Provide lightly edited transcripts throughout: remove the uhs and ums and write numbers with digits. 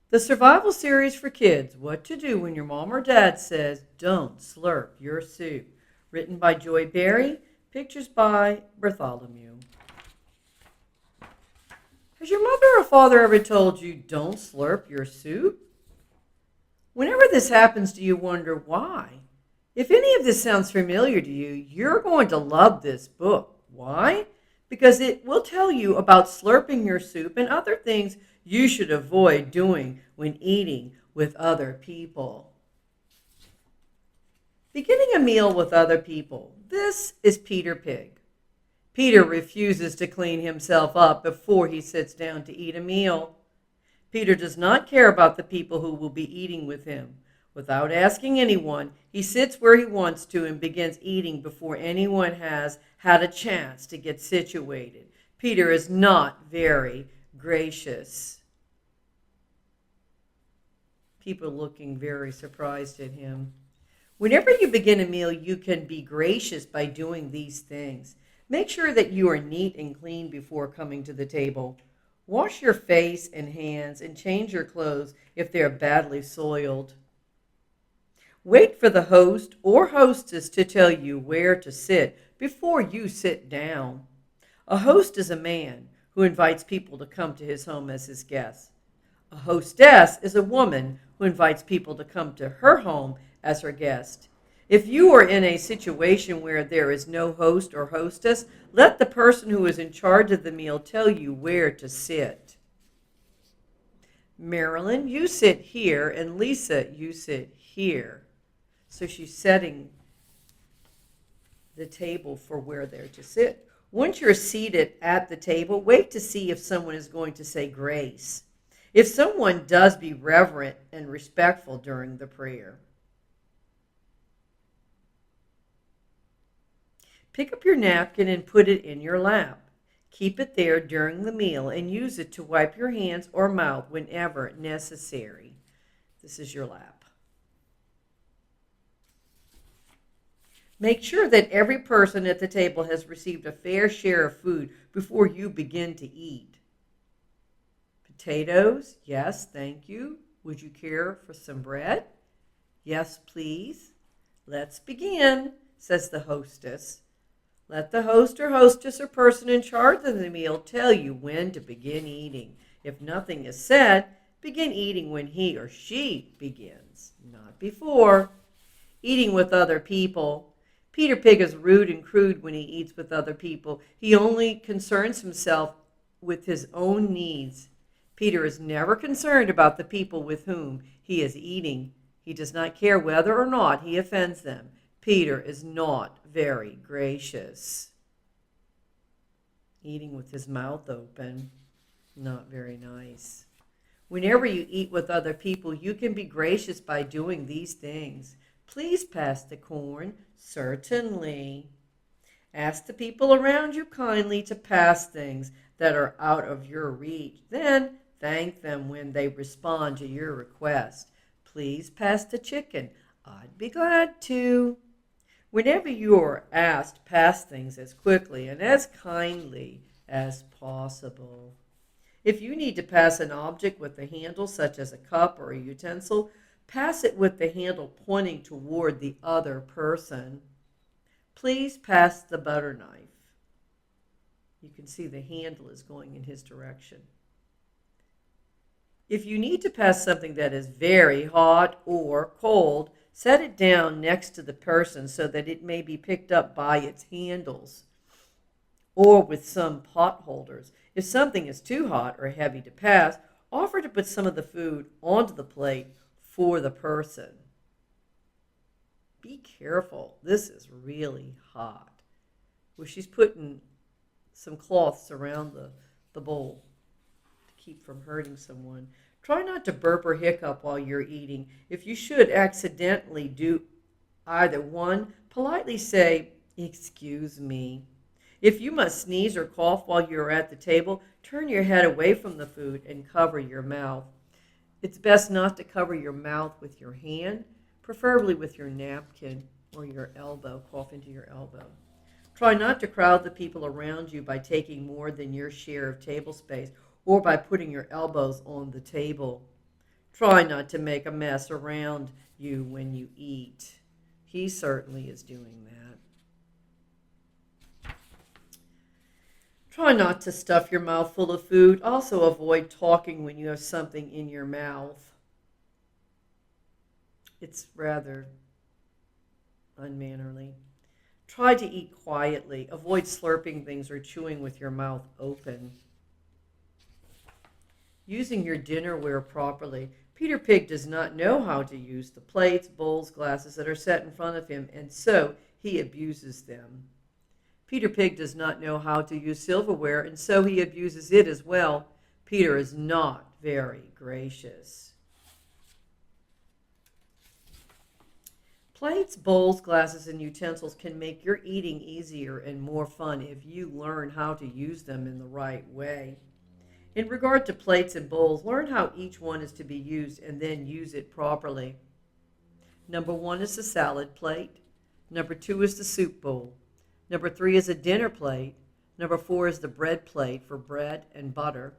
The survival series for kids, What to Do When Your Mom or Dad Says, Don't Slurp Your Soup. Written by Joy Berry, pictures by Bartholomew. Has your mother or father ever told you, don't slurp your soup? Whenever this happens, do you wonder why? If any of this sounds familiar to you, you're going to love this book. Why? Because it will tell you about slurping your soup and other things you should avoid doing when eating with other people. Beginning a meal with other people. This is Peter Pig. Peter refuses to clean himself up before he sits down to eat a meal. Peter does not care about the people who will be eating with him. Without asking anyone, he sits where he wants to and begins eating before anyone has had a chance to get situated. Peter is not very gracious. People looking very surprised at him. Whenever you begin a meal, you can be gracious by doing these things. Make sure that you are neat and clean before coming to the table. Wash your face and hands and change your clothes if they are badly soiled. Wait for the host or hostess to tell you where to sit before you sit down. A host is a man who invites people to come to his home as his guests. A hostess is a woman who invites people to come to her home as her guest. If you are in a situation where there is no host or hostess, let the person who is in charge of the meal tell you where to sit. Marilyn, you sit here, and Lisa, you sit here. So she's setting the table for where they're to sit. Once you're seated at the table, wait to see if someone is going to say grace. If someone does, be reverent and respectful during the prayer. Pick up your napkin and put it in your lap. Keep it there during the meal and use it to wipe your hands or mouth whenever necessary. This is your lap. Make sure that every person at the table has received a fair share of food before you begin to eat. Potatoes? Yes, thank you. Would you care for some bread? Yes, please. Let's begin, says the hostess. Let the host or hostess or person in charge of the meal tell you when to begin eating. If nothing is said, begin eating when he or she begins, not before. Eating with other people. Peter Pig is rude and crude when he eats with other people. He only concerns himself with his own needs. Peter is never concerned about the people with whom he is eating. He does not care whether or not he offends them. Peter is not very gracious. Eating with his mouth open, not very nice. Whenever you eat with other people, you can be gracious by doing these things. Please pass the corn. Certainly. Ask the people around you kindly to pass things that are out of your reach. Then thank them when they respond to your request. Please pass the chicken. I'd be glad to. Whenever you are asked, pass things as quickly and as kindly as possible. If you need to pass an object with a handle, such as a cup or a utensil, pass it with the handle pointing toward the other person. Please pass the butter knife. You can see the handle is going in his direction. If you need to pass something that is very hot or cold, set it down next to the person so that it may be picked up by its handles or with some pot holders. If something is too hot or heavy to pass, offer to put some of the food onto the plate for the person. Be careful. This is really hot. Well, she's putting some cloths around the bowl to keep from hurting someone. Try not to burp or hiccup while you're eating. If you should accidentally do either one, politely say, "Excuse me." If you must sneeze or cough while you're at the table, turn your head away from the food and cover your mouth. It's best not to cover your mouth with your hand, preferably with your napkin or your elbow. Cough into your elbow. Try not to crowd the people around you by taking more than your share of table space or by putting your elbows on the table. Try not to make a mess around you when you eat. He certainly is doing that. Try not to stuff your mouth full of food. Also, avoid talking when you have something in your mouth. It's rather unmannerly. Try to eat quietly. Avoid slurping things or chewing with your mouth open. Using your dinnerware properly. Peter Pig does not know how to use the plates, bowls, glasses that are set in front of him, and so he abuses them. Peter Pig does not know how to use silverware, and so he abuses it as well. Peter is not very gracious. Plates, bowls, glasses, and utensils can make your eating easier and more fun if you learn how to use them in the right way. In regard to plates and bowls, learn how each one is to be used and then use it properly. Number 1 is the salad plate. Number 2 is the soup bowl. Number 3 is a dinner plate. Number 4 is the bread plate for bread and butter.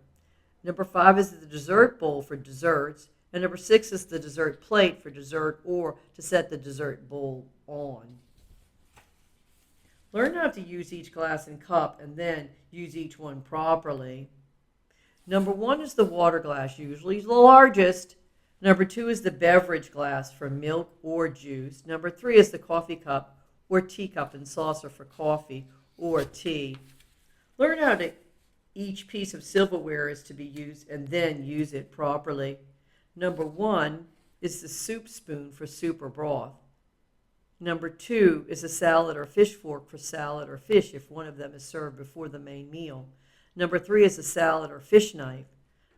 Number 5 is the dessert bowl for desserts. And number 6 is the dessert plate for dessert or to set the dessert bowl on. Learn how to use each glass and cup and then use each one properly. Number 1 is the water glass, usually the largest. Number 2 is the beverage glass for milk or juice. Number 3 is the coffee cup or teacup and saucer for coffee or tea. Learn how each piece of silverware is to be used and then use it properly. Number 1 is the soup spoon for soup or broth. Number 2 is a salad or fish fork for salad or fish if one of them is served before the main meal. Number 3 is a salad or fish knife.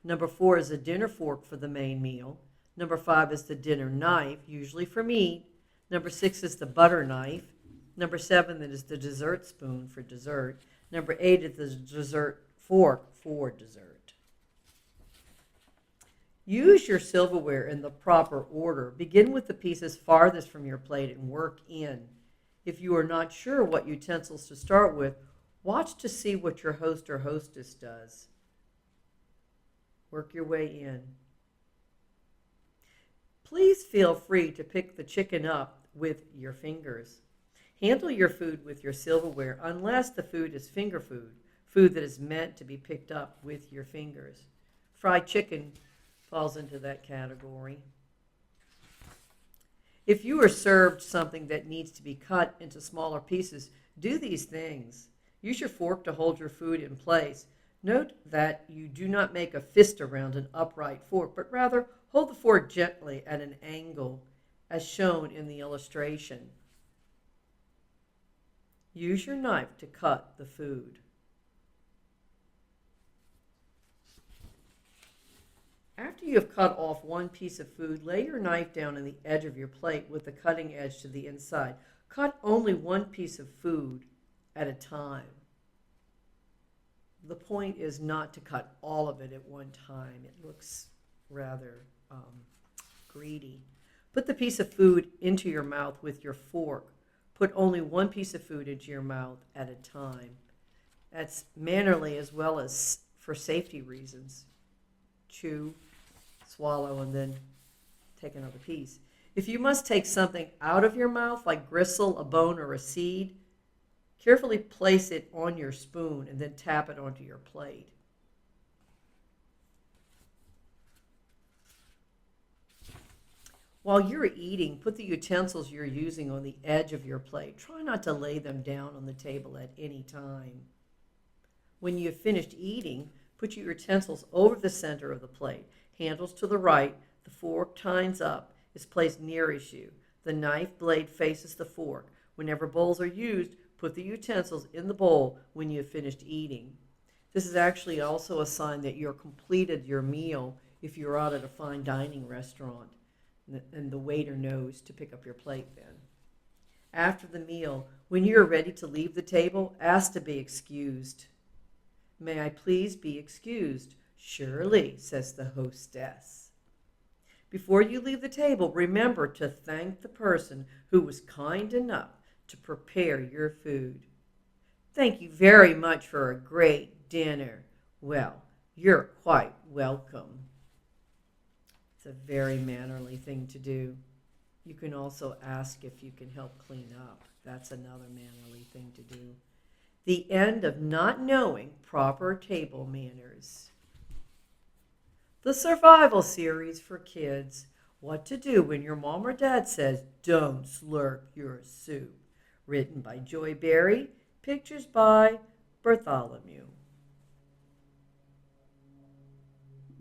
Number 4 is a dinner fork for the main meal. Number 5 is the dinner knife, usually for meat. Number 6 is the butter knife. Number 7 is the dessert spoon for dessert. Number 8 is the dessert fork for dessert. Use your silverware in the proper order. Begin with the pieces farthest from your plate and work in. If you are not sure what utensils to start with, watch to see what your host or hostess does. Work your way in. Please feel free to pick the chicken up with your fingers. Handle your food with your silverware unless the food is finger food, food that is meant to be picked up with your fingers. Fried chicken falls into that category. If you are served something that needs to be cut into smaller pieces, do these things. Use your fork to hold your food in place. Note that you do not make a fist around an upright fork, but rather hold the fork gently at an angle, as shown in the illustration. Use your knife to cut the food. After you have cut off one piece of food, lay your knife down on the edge of your plate with the cutting edge to the inside. Cut only one piece of food at a time. The point is not to cut all of it at one time. It looks rather greedy. Put the piece of food into your mouth with your fork. Put only one piece of food into your mouth at a time. That's mannerly as well as for safety reasons. Chew, swallow, and then take another piece. If you must take something out of your mouth, like gristle, a bone, or a seed, carefully place it on your spoon and then tap it onto your plate. While you're eating, put the utensils you're using on the edge of your plate. Try not to lay them down on the table at any time. When you have finished eating, put your utensils over the center of the plate. Handles to the right, the fork tines up, is placed nearest you. The knife blade faces the fork. Whenever bowls are used, put the utensils in the bowl when you have finished eating. This is actually also a sign that you're completed your meal if you're out at a fine dining restaurant, and the waiter knows to pick up your plate then. After the meal, when you are ready to leave the table, ask to be excused. May I please be excused? Surely, says the hostess. Before you leave the table, remember to thank the person who was kind enough to prepare your food. Thank you very much for a great dinner. Well, you're quite welcome. It's a very mannerly thing to do. You can also ask if you can help clean up. That's another mannerly thing to do. The end of not knowing proper table manners. The survival series for kids. What to do when your mom or dad says, "Don't slurp your soup." Written by Joy Berry. Pictures by Bartholomew.